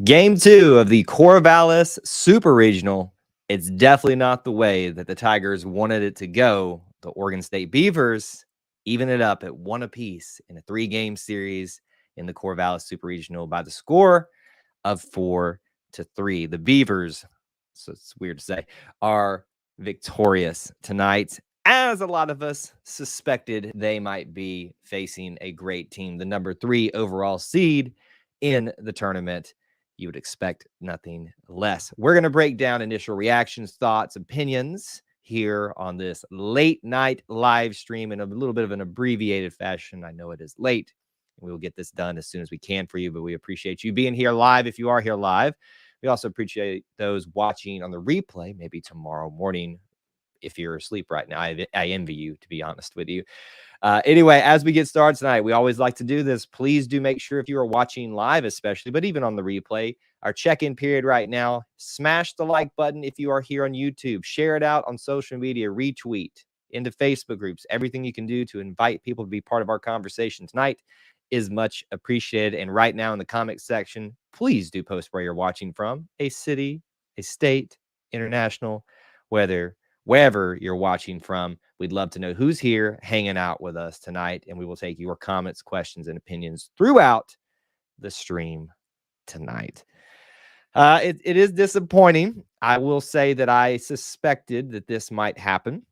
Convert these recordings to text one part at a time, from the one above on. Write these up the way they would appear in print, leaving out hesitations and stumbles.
Game 2 of the Corvallis Super Regional. It's definitely not the way that the Tigers wanted it to go. The Oregon State Beavers even it up at 1 apiece in a 3-game series in the Corvallis Super Regional by the score of 4-3. The Beavers, so it's weird to say, are victorious tonight, as a lot of us suspected they might be, facing a great team, the number 3 overall seed in the tournament. You would expect nothing less. We're going to break down initial reactions, thoughts, opinions here on this late night live stream in a little bit of an abbreviated fashion. I know it is late. We will get this done as soon as we can for you, but we appreciate you being here live if you are here live. We also appreciate those watching on the replay, maybe tomorrow morning if you're asleep right now. I envy you, to be honest with you. Anyway, as we get started tonight, we always like to do this. Please do make sure if you are watching live, especially, but even on the replay, our check-in period right now, smash the like button if you are here on YouTube. Share it out on social media, retweet into Facebook groups. Everything you can do to invite people to be part of our conversation tonight is much appreciated. And right now in the comment section, please do post where you're watching from, a city, a state, international, wherever you're watching from. We'd love to know who's here hanging out with us tonight, and we will take your comments, questions, and opinions throughout the stream tonight. It is disappointing. I will say that I suspected that this might happen.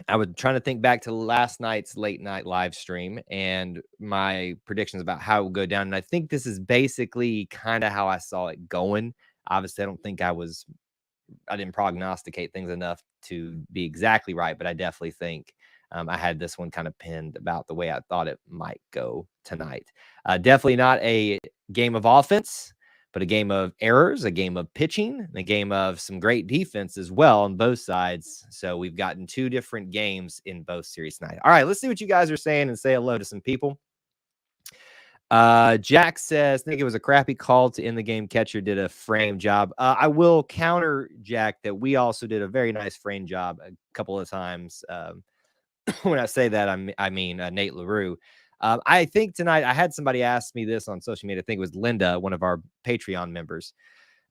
I was trying to think back to last night's late night live stream and my predictions about how it would go down. And I think this is basically kind of how I saw it going. Obviously, I don't think I didn't prognosticate things enough to be exactly right, but I definitely think I had this one kind of pinned about the way I thought it might go tonight. Definitely not a game of offense, but a game of errors, a game of pitching, and a game of some great defense as well on both sides. So we've gotten 2 different games in both series tonight. All right, let's see what you guys are saying and say hello to some people. Jack says, I think it was a crappy call to end the game. Catcher did a frame job. I will counter, Jack, that we also did a very nice frame job a couple of times. When I say that, I mean Nate LaRue. I think tonight, I had somebody ask me this on social media. I think it was Linda, one of our Patreon members,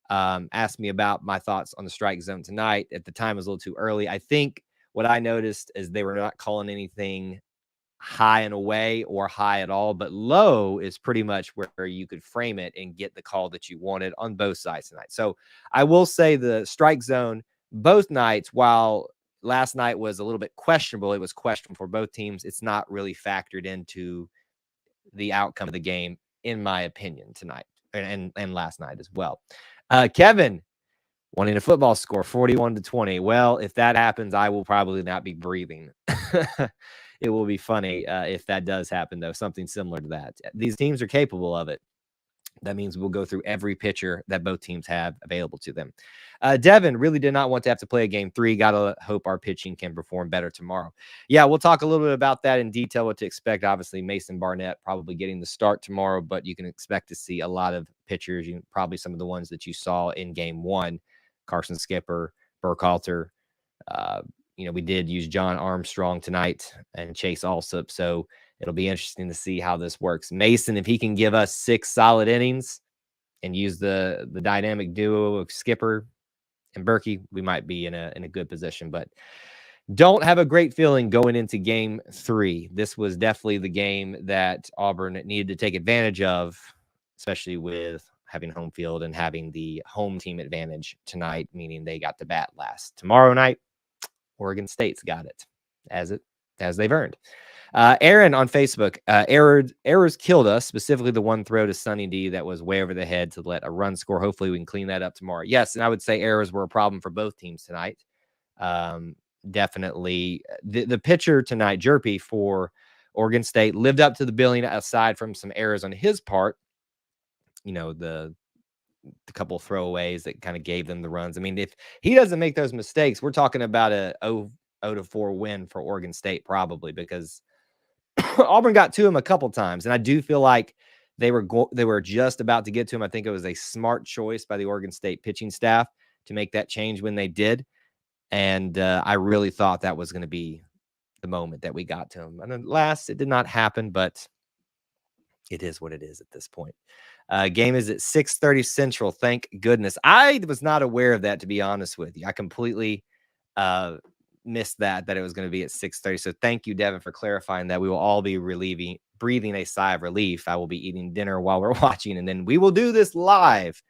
asked me about my thoughts on the strike zone tonight. At the time, it was a little too early. I think what I noticed is they were not calling anything high and away or high at all, but low is pretty much where you could frame it and get the call that you wanted on both sides tonight. So I will say the strike zone both nights, while last night was a little bit questionable, it was questionable for both teams. It's not really factored into the outcome of the game, in my opinion, tonight and last night as well. Kevin wanting a football score 41-20. Well, if that happens, I will probably not be breathing. It will be funny if that does happen, though, something similar to that. These teams are capable of it. That means we'll go through every pitcher that both teams have available to them. Devin really did not want to have to play a game 3. Got to hope our pitching can perform better tomorrow. Yeah, we'll talk a little bit about that in detail, what to expect. Obviously, Mason Barnett probably getting the start tomorrow, but you can expect to see a lot of pitchers, probably some of the ones that you saw in game 1, Carson Skipper, Burkhalter. We did use John Armstrong tonight and Chase Alsop, so it'll be interesting to see how this works. Mason, if he can give us 6 solid innings and use the dynamic duo of Skipper and Berkey, we might be in a good position. But don't have a great feeling going into game 3. This was definitely the game that Auburn needed to take advantage of, especially with having home field and having the home team advantage tonight, meaning they got to bat last. Tomorrow night, Oregon State's got it as they've earned. Aaron on Facebook, errors killed us, specifically the one throw to Sonny D that was way over the head to let a run score. Hopefully we can clean that up tomorrow. Yes, and I would say errors were a problem for both teams tonight. Definitely the pitcher tonight, Jerpy for Oregon State, lived up to the billing aside from some errors on his part. The couple of throwaways that kind of gave them the runs. I mean, if he doesn't make those mistakes, we're talking about a 0-4 win for Oregon State probably, because Auburn got to him a couple times, and I do feel like they were just about to get to him. I think it was a smart choice by the Oregon State pitching staff to make that change when they did, and I really thought that was going to be the moment that we got to him. And alas, it did not happen, but it is what it is at this point. Game is at 6:30 Central. Thank goodness. I was not aware of that, to be honest with you. I completely missed that it was going to be at 6:30. So thank you, Devin, for clarifying that. We will all be breathing a sigh of relief. I will be eating dinner while we're watching, and then we will do this live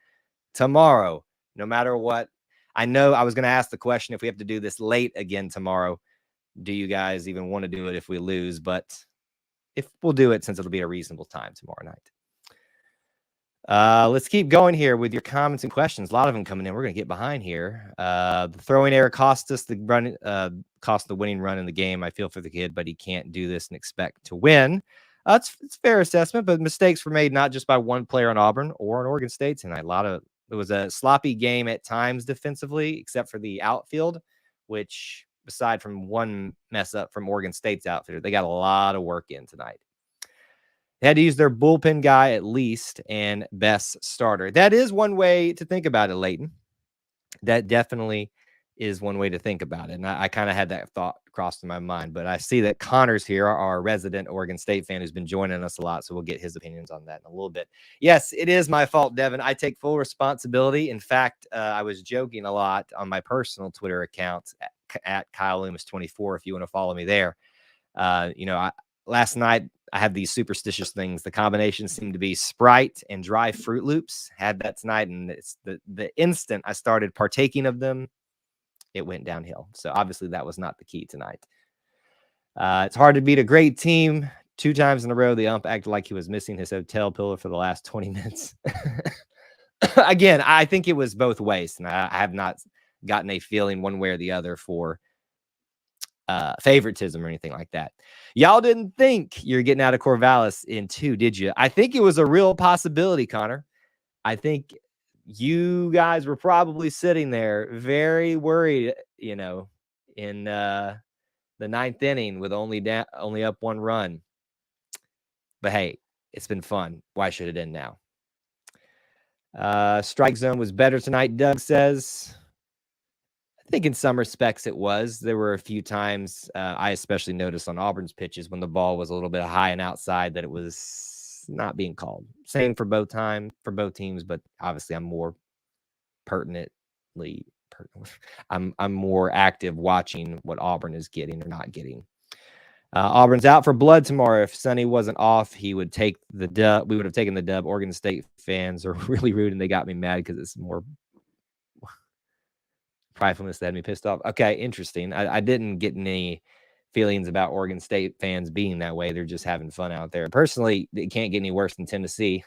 tomorrow, no matter what. I know I was going to ask the question, if we have to do this late again tomorrow, do you guys even want to do it if we lose? But if we'll do it, since it'll be a reasonable time tomorrow night. Let's keep going here with your comments and questions. A lot of them coming in. We're going to get behind here. The throwing error cost us the run, cost the winning run in the game. I feel for the kid, but he can't do this and expect to win. It's a fair assessment, but mistakes were made not just by one player on Auburn or on Oregon State tonight. It was a sloppy game at times defensively, except for the outfield, which, aside from one mess up from Oregon State's outfielder, they got a lot of work in tonight. They had to use their bullpen guy at least and best starter. That is one way to think about it, Leighton. That definitely is one way to think about it. And I kind of had that thought cross in my mind. But I see that Connor's here, our resident Oregon State fan who's been joining us a lot. So we'll get his opinions on that in a little bit. Yes, it is my fault, Devin. I take full responsibility. In fact, I was joking a lot on my personal Twitter account at Kyle Loomis 24, if you want to follow me there. Last night, I had these superstitious things. The combinations seemed to be Sprite and dry Fruit Loops. Had that tonight, and it's the instant I started partaking of them, it went downhill. So obviously that was not the key tonight. It's hard to beat a great team. 2 times in a row, the ump acted like he was missing his hotel pillow for the last 20 minutes. Again, I think it was both ways, and I have not gotten a feeling one way or the other for favoritism or anything like that. Y'all didn't think you're getting out of Corvallis in 2, did you? I think it was a real possibility, Connor. I think you guys were probably sitting there very worried, in the 9th inning with only up 1 run. But hey, it's been fun. Why should it end now? Strike zone was better tonight, Doug says. I think in some respects it was. There were a few times I especially noticed on Auburn's pitches when the ball was a little bit high and outside that it was not being called. Same for both teams, but obviously I'm more I'm more active watching what Auburn is getting or not getting. Auburn's out for blood tomorrow. If Sonny wasn't off, he would take the dub. We would have taken the dub. Oregon State fans are really rude, and they got me mad because it's more pridefulness that had me pissed off. Okay, interesting. I didn't get any feelings about Oregon State fans being that way. They're just having fun out there. Personally, it can't get any worse than Tennessee.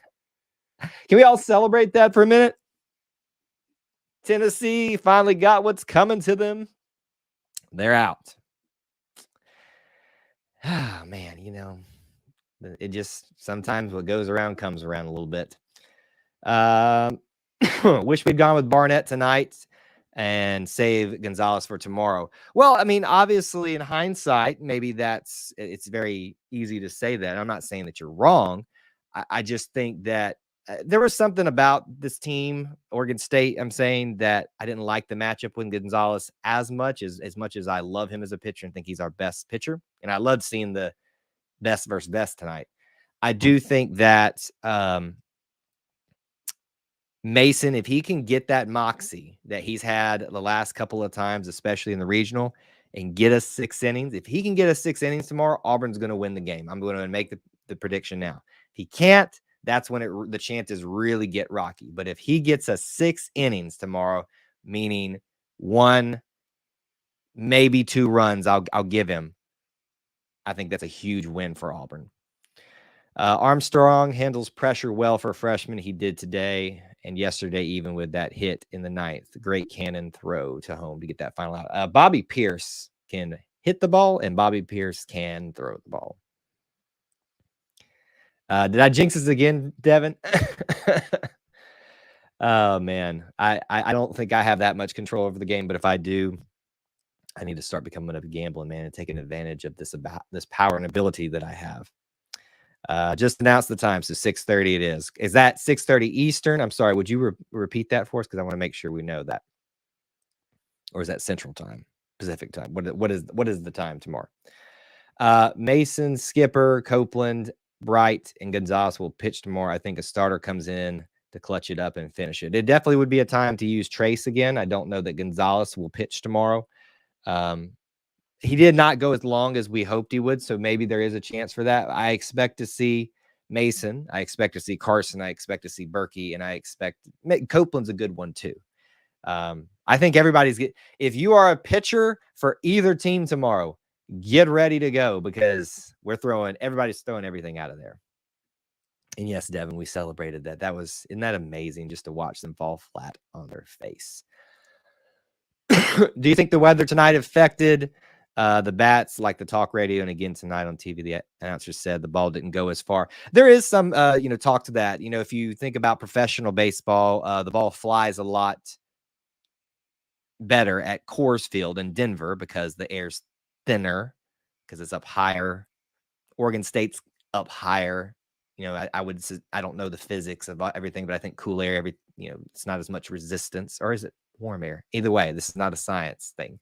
Can we all celebrate that for a minute? Tennessee finally got what's coming to them. They're out. Ah, man, it just sometimes what goes around comes around a little bit. Wish we'd gone with Barnett tonight and save Gonzalez for tomorrow. Well, I mean, obviously in hindsight, maybe it's very easy to say that. I'm not saying that you're wrong. I just think that there was something about this team, Oregon State, I'm saying, that I didn't like the matchup with Gonzalez as much as I love him as a pitcher and think he's our best pitcher. And I loved seeing the best versus best tonight. I do think that Mason, if he can get that moxie that he's had the last couple of times, especially in the regional, and get us 6 innings, if he can get us 6 innings tomorrow, Auburn's going to win the game. I'm going to make the prediction now. If he can't, that's when the chances really get rocky. But if he gets us 6 innings tomorrow, meaning 1, maybe 2 runs, I'll give him. I think that's a huge win for Auburn. Armstrong handles pressure well for a freshman. He did today and yesterday, even with that hit in the 9th. Great cannon throw to home to get that final out. Bobby Pierce can hit the ball, and Bobby Pierce can throw the ball. Did I jinx this again, Devin? Oh, man. I don't think I have that much control over the game, but if I do, I need to start becoming a gambling man and taking advantage of this power and ability that I have. Just announced the time, so 6:30 it is. Is that 6:30 Eastern? I'm sorry, would you repeat that for us? Because I want to make sure we know that. Or is that Central Time, Pacific Time? What is the time tomorrow? Mason, Skipper, Copeland, Bright and Gonzalez will pitch tomorrow. I think a starter comes in to clutch it up and finish it. It definitely would be a time to use Trace again. I don't know that Gonzalez will pitch tomorrow. He did not go as long as we hoped he would, so maybe there is a chance for that. I expect to see Mason. I expect to see Carson. I expect to see Berkey, and I expect Copeland's a good one too. I think everybody's if you are a pitcher for either team tomorrow, get ready to go because everybody's throwing everything out of there. And yes, Devin, we celebrated that. Isn't that amazing just to watch them fall flat on their face? Do you think the weather tonight affected the bats like the talk radio? And again, tonight on TV, the announcer said the ball didn't go as far. There is some, talk to that. If you think about professional baseball, the ball flies a lot better at Coors Field in Denver because the air's thinner because it's up higher. Oregon State's up higher. I don't know the physics of everything, but I think cool air, it's not as much resistance, or is it warm air? Either way, this is not a science thing.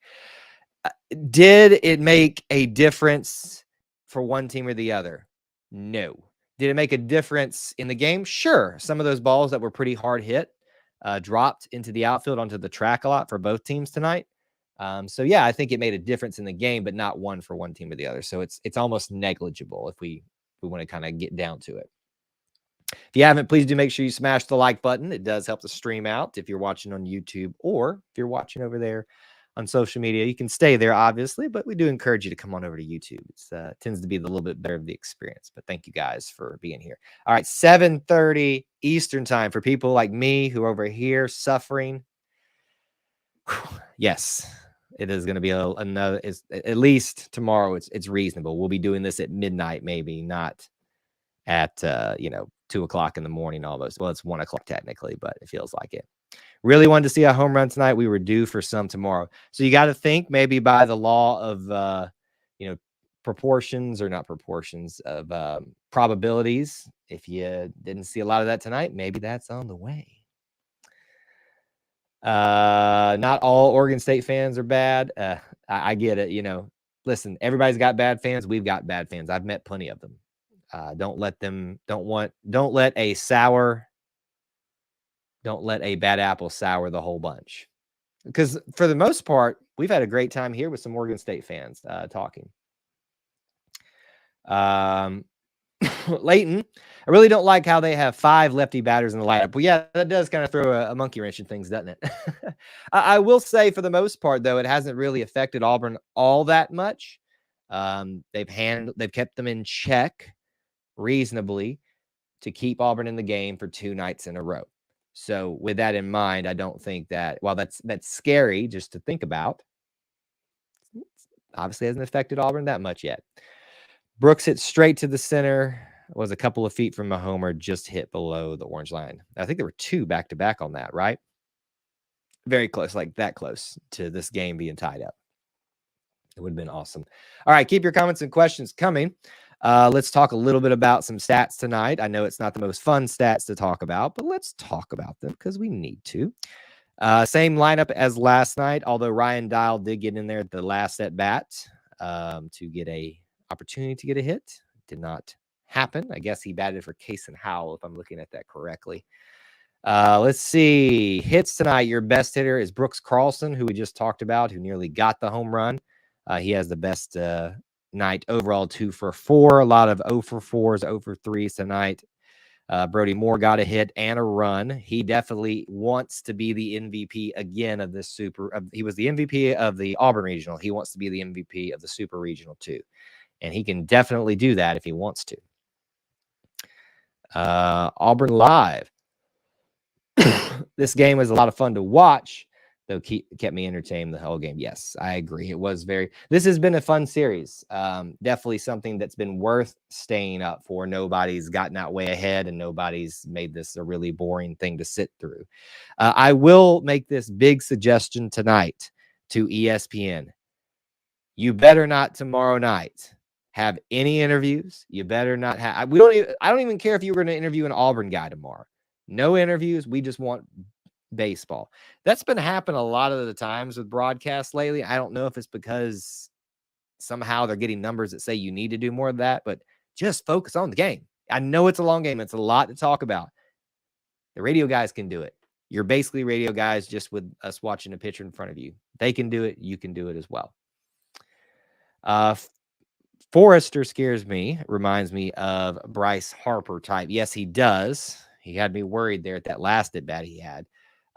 Did it make a difference for one team or the other? No. Did it make a difference in the game? Sure. Some of those balls that were pretty hard hit dropped into the outfield onto the track a lot for both teams tonight. So yeah, I think it made a difference in the game, but not one for one team or the other. So it's almost negligible if we want to kind of get down to it. If you haven't, please do make sure you smash the like button. It does help the stream out if you're watching on YouTube, or if you're watching over there on social media. You can stay there, obviously, but we do encourage you to come on over to YouTube. It tends to be a little bit better of the experience, but thank you guys for being here. All right, 7:30 Eastern time for people like me who are over here suffering. Yes, it is going to be another. At least tomorrow, it's reasonable. We'll be doing this at midnight, maybe not at 2 o'clock in the morning almost. Well, it's 1 o'clock technically, but it feels like it. Really wanted to see a home run tonight. We were due for some tomorrow. So you got to think maybe by the law of, proportions or not proportions of probabilities. If you didn't see a lot of that tonight, maybe that's on the way. Not all Oregon State fans are bad. I get it. Listen, everybody's got bad fans. We've got bad fans. I've met plenty of them. Don't let a bad apple sour the whole bunch. Because for the most part, we've had a great time here with some Oregon State fans talking. Leighton, I really don't like how they have 5 lefty batters in the lineup. Well, yeah, that does kind of throw a monkey wrench in things, doesn't it? I will say for the most part, though, it hasn't really affected Auburn all that much. They've kept them in check reasonably to keep Auburn in the game for 2 nights in a row. So with that in mind, I don't think that, while that's scary just to think about, obviously hasn't affected Auburn that much yet. Brooks hit straight to the center, was a couple of feet from a homer, just hit below the orange line. I think there were 2 back-to-back on that, right? Very close, like that close to this game being tied up. It would have been awesome. All right, keep your comments and questions coming. Let's talk a little bit about some stats tonight. I know it's not the most fun stats to talk about, but let's talk about them because we need to. Same lineup as last night, although Ryan Dial did get in there at the last at bat to get a opportunity to get a hit. Did not happen. I guess he batted for Case and Howell, if I'm looking at that correctly. Let's see. Hits tonight. Your best hitter is Brooks Carlson, who we just talked about, who nearly got the home run. He has the best night overall, 2 for 4. A lot of 0 for 4s, 0 for 3s tonight. Brody Moore got a hit and a run. He definitely wants to be the MVP again of this he was the MVP of the Auburn Regional. He wants to be the MVP of the Super Regional too. And he can definitely do that if he wants to. Auburn Live. This game was a lot of fun to watch, though kept me entertained the whole game. Yes, I agree. It was this has been a fun series. Definitely something that's been worth staying up for. Nobody's gotten that way ahead, and nobody's made this a really boring thing to sit through. I will make this big suggestion tonight to ESPN. You better not tomorrow night have any interviews. You better not have. I don't even care if you were going to interview an Auburn guy tomorrow. No interviews. We just want baseball. That's been happening a lot of the times with broadcasts lately. I don't know if it's because somehow they're getting numbers that say you need to do more of that, but just focus on the game. I know it's a long game. It's a lot to talk about. The radio guys can do it. You're basically radio guys just with us watching a pitcher in front of you. They can do it. You can do it as well. Forrester scares me. Reminds me of Bryce Harper type. Yes, he does. He had me worried there at that last at bat he had.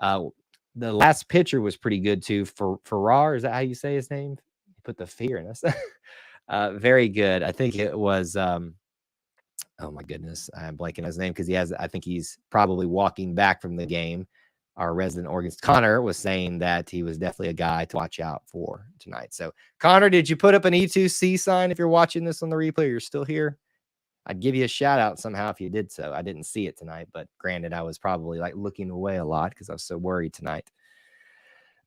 The last pitcher was pretty good too. Farrar, is that how you say his name? He put the fear in us. Very good. I think it was. Oh my goodness, I'm blanking on his name because I think he's probably walking back from the game. Our resident Oregon Connor was saying that he was definitely a guy to watch out for tonight. So Connor, did you put up an E2C sign if you're watching this on the replay? You're still here. I'd give you a shout out somehow if you did so. I didn't see it tonight, but granted, I was probably like looking away a lot because I was so worried tonight.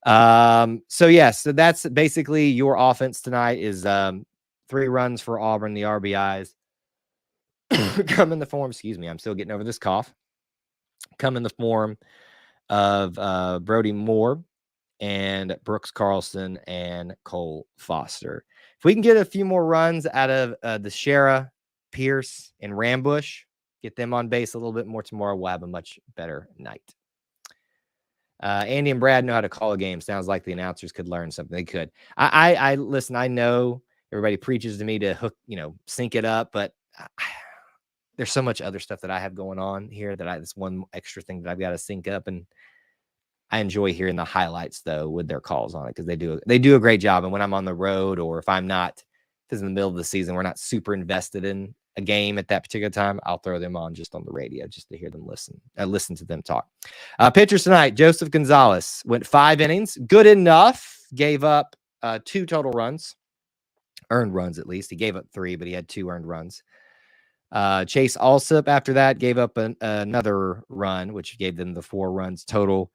So that's basically your offense tonight is 3 runs for Auburn, the RBIs. Come in the form, excuse me, I'm still getting over this cough. Come in the form of Brody Moore and Brooks Carlson and Cole Foster. If we can get a few more runs out of the Shara, Pierce, and Rambush, get them on base a little bit more tomorrow, we'll have a much better night. Andy and Brad know how to call a game. Sounds like the announcers could learn something. They could. I listen, I know everybody preaches to me to hook, sync it up, but there's so much other stuff that I have going on here that this one extra thing that I've got to sync up, and I enjoy hearing the highlights though with their calls on it because they do a great job. And when I'm on the road or if I'm not, if it's in the middle of the season, we're not super invested in a game at that particular time, I'll throw them on just on the radio just to hear them listen to them talk. Pitchers tonight, Joseph Gonzalez went 5 innings, good enough, gave up 2 total runs, earned runs at least. He gave up 3, but he had 2 earned runs. Chase Alsop after that gave up another run, which gave them the 4 runs total.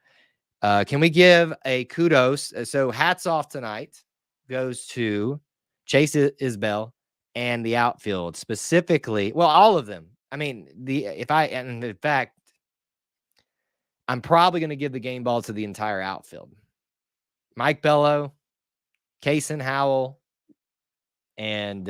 Can we give a kudos? So hats off tonight goes to Chase Isbell and the outfield specifically. Well, all of them. I mean, in fact, I'm probably going to give the game ball to the entire outfield. Mike Bello, Kaysen Howell, and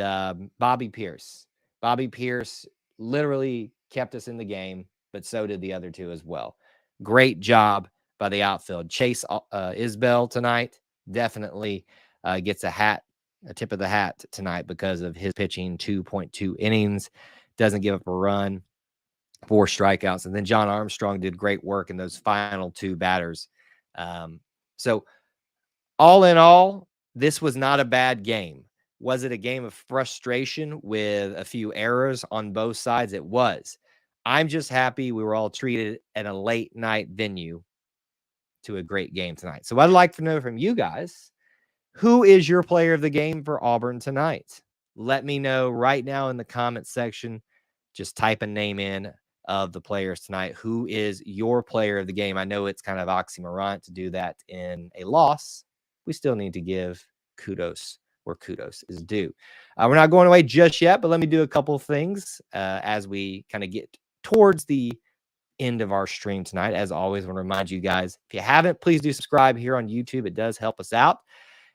Bobby Pierce. Bobby Pierce literally kept us in the game, but so did the other 2 as well. Great job by the outfield. Chase Isbell tonight definitely gets a tip of the hat tonight because of his pitching. 2.2 innings, doesn't give up a run, 4 strikeouts. And then John Armstrong did great work in those final 2 batters. So all in all, this was not a bad game. Was it a game of frustration with a few errors on both sides? It was. I'm just happy we were all treated at a late night venue to a great game tonight. So I'd like to know from you guys, who is your player of the game for Auburn tonight? Let me know right now in the comment section. Just type a name in of the players tonight. Who is your player of the game? I know it's kind of oxymoron to do that in a loss. We still need to give kudos where kudos is due. We're not going away just yet, but let me do a couple of things as we kind of get towards the end of our stream tonight. As always, I want to remind you guys, if you haven't, please do subscribe here on YouTube. It does help us out.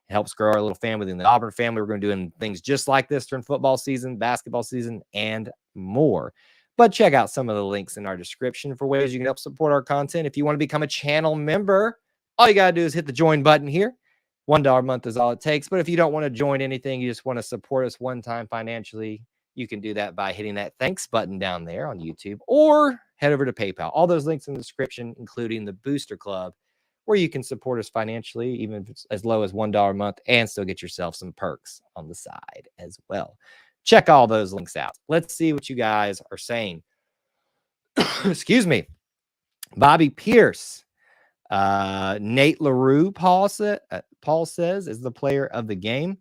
It helps grow our little family within the Auburn family. We're going to be doing things just like this during football season, basketball season, and more. But check out some of the links in our description for ways you can help support our content. If you want to become a channel member, all you got to do is hit the join button here. $1 a month is all it takes. But if you don't want to join anything, you just want to support us one time financially, you can do that by hitting that thanks button down there on YouTube or head over to PayPal. All those links in the description, including the Booster Club, where you can support us financially, even if it's as low as $1 a month, and still get yourself some perks on the side as well. Check all those links out. Let's see what you guys are saying. Excuse me. Bobby Pierce. Nate LaRue, Paul says, is the player of the game.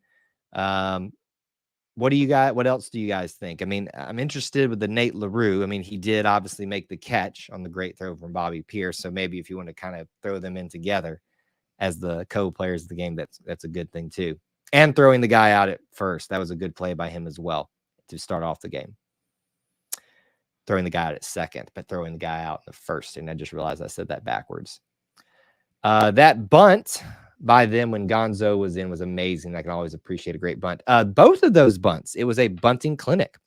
What else do you guys think? I mean, I'm interested with the Nate LaRue. I mean, he did obviously make the catch on the great throw from Bobby Pierce. So maybe if you want to kind of throw them in together as the co-players of the game, that's a good thing too. And throwing the guy out at first, that was a good play by him as well to start off the game. Throwing the guy out at second, but throwing the guy out in the first. And I just realized I said that backwards. That bunt by them when Gonzo was in was amazing. I can always appreciate a great bunt. Both of those bunts, it was a bunting clinic.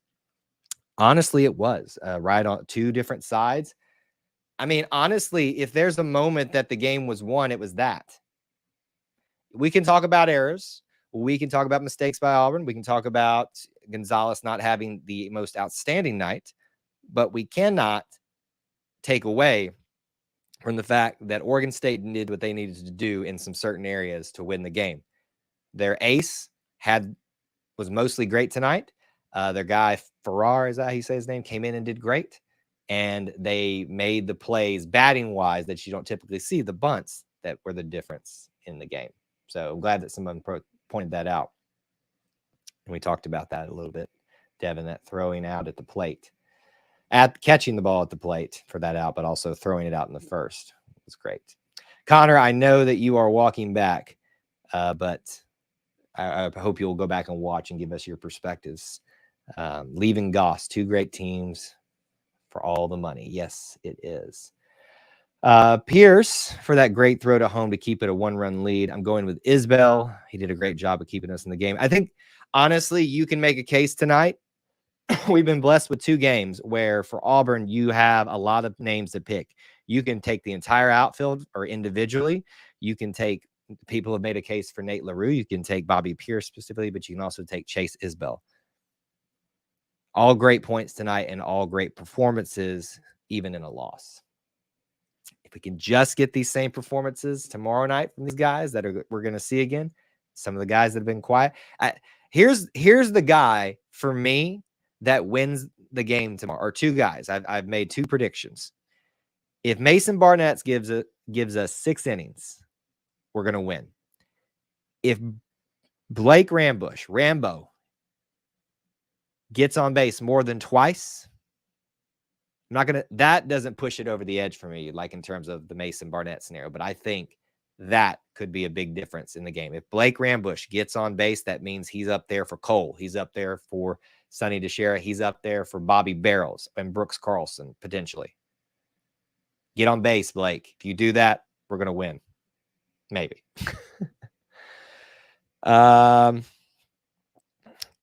Honestly, it was right on two different sides. I mean, honestly, if there's a moment that the game was won, it was that. We can talk about errors. We can talk about mistakes by Auburn. We can talk about Gonzalez not having the most outstanding night, but we cannot take away from the fact that Oregon State did what they needed to do in some certain areas to win the game. Their ace was mostly great tonight. Their guy Farrar, is that how you say his name, came in and did great. And they made the plays batting wise that you don't typically see, the bunts that were the difference in the game. So I'm glad that someone pointed that out. And we talked about that a little bit, Devin, that throwing out at the plate, at catching the ball at the plate for that out, but also throwing it out in the first was great. Connor, I know that you are walking back, but I hope you'll go back and watch and give us your perspectives. Leaving Goss, two great teams for all the money. Yes, it is. Pierce for that great throw to home to keep it a 1-run lead. I'm going with Isbell. He did a great job of keeping us in the game. I think, honestly, you can make a case tonight. We've been blessed with two games where for Auburn, you have a lot of names to pick. You can take the entire outfield or individually. You can take, people have made a case for Nate LaRue. You can take Bobby Pierce specifically, but you can also take Chase Isbell. All great points tonight and all great performances, even in a loss. If we can just get these same performances tomorrow night from these guys that we're going to see again, some of the guys that have been quiet. Here's the guy for me that wins the game tomorrow, or two guys. I've made two predictions. If Mason Barnett gives us 6 innings, we're going to win. If Blake Rambo gets on base more than twice, I'm not going to, that doesn't push it over the edge for me, like in terms of the Mason Barnett scenario, but I think that could be a big difference in the game. If Blake Rambush gets on base, that means he's up there for Cole. He's up there for Sonny DeShera. He's up there for Bobby Barrels and Brooks Carlson, potentially. Get on base, Blake. If you do that, we're going to win. Maybe.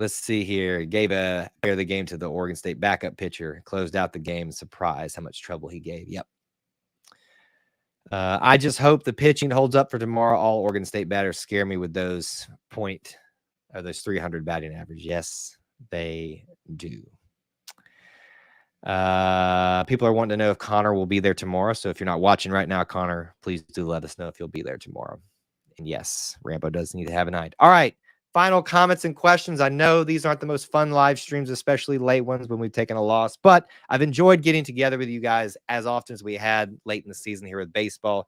Let's see here. Gave the game to the Oregon State backup pitcher. Closed out the game. Surprised how much trouble he gave. Yep. I just hope the pitching holds up for tomorrow. All Oregon State batters scare me with those 300 batting average. Yes, they do. People are wanting to know if Connor will be there tomorrow. So if you're not watching right now, Connor, please do let us know if you'll be there tomorrow. And yes, Rambo does need to have a night. All right. Final comments and questions. I know these aren't the most fun live streams, especially late ones when we've taken a loss, but I've enjoyed getting together with you guys as often as we had late in the season here with baseball.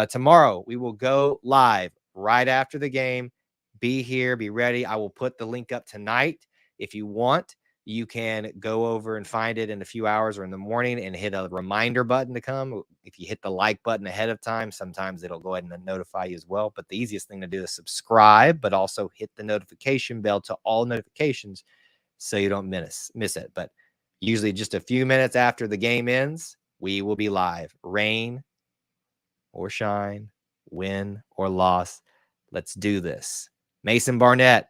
Tomorrow, we will go live right after the game. Be here, be ready. I will put the link up tonight. If you want, you can go over and find it in a few hours or in the morning and hit a reminder button to come. If you hit the like button ahead of time, sometimes it'll go ahead and notify you as well. But the easiest thing to do is subscribe, but also hit the notification bell to all notifications so you don't miss it. But usually just a few minutes after the game ends, we will be live. Rain or shine, win or loss. Let's do this. Mason Barnett,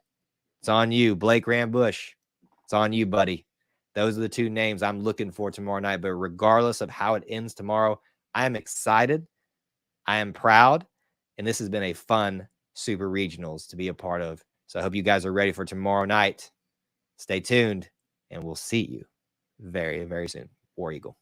it's on you. Blake Rambush, it's on you, buddy. Those are the two names I'm looking for tomorrow night. But regardless of how it ends tomorrow, I am excited. I am proud. And this has been a fun Super Regionals to be a part of. So I hope you guys are ready for tomorrow night. Stay tuned, and we'll see you very, very soon. War Eagle.